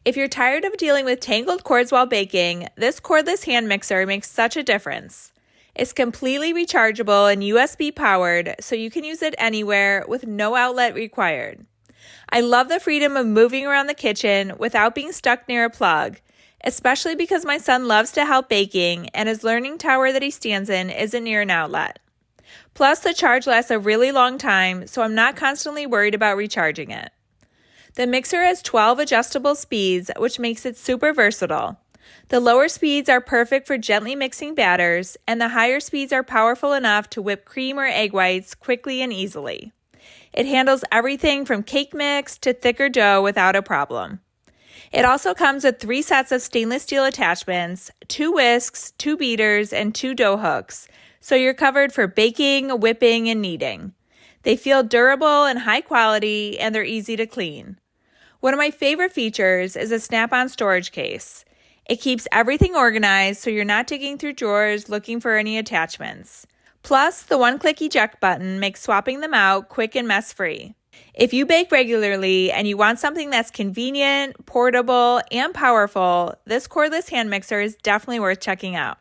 If you're tired of dealing with tangled cords while baking, this cordless hand mixer makes such a difference. It's completely rechargeable and USB powered, so you can use it anywhere with no outlet required. I love the freedom of moving around the kitchen without being stuck near a plug, especially because my son loves to help baking and his learning tower that he stands in isn't near an outlet. Plus, the charge lasts a really long time, so I'm not constantly worried about recharging it. The mixer has 12 adjustable speeds, which makes it super versatile. The lower speeds are perfect for gently mixing batters, and the higher speeds are powerful enough to whip cream or egg whites quickly and easily. It handles everything from cake mix to thicker dough without a problem. It also comes with 3 sets of stainless steel attachments, 2 whisks, 2 beaters, and 2 dough hooks, so you're covered for baking, whipping, and kneading. They feel durable and high quality, and they're easy to clean. One of my favorite features is a snap-on storage case. It keeps everything organized so you're not digging through drawers looking for any attachments. Plus, the one-click eject button makes swapping them out quick and mess-free. If you bake regularly and you want something that's convenient, portable, and powerful, this cordless hand mixer is definitely worth checking out.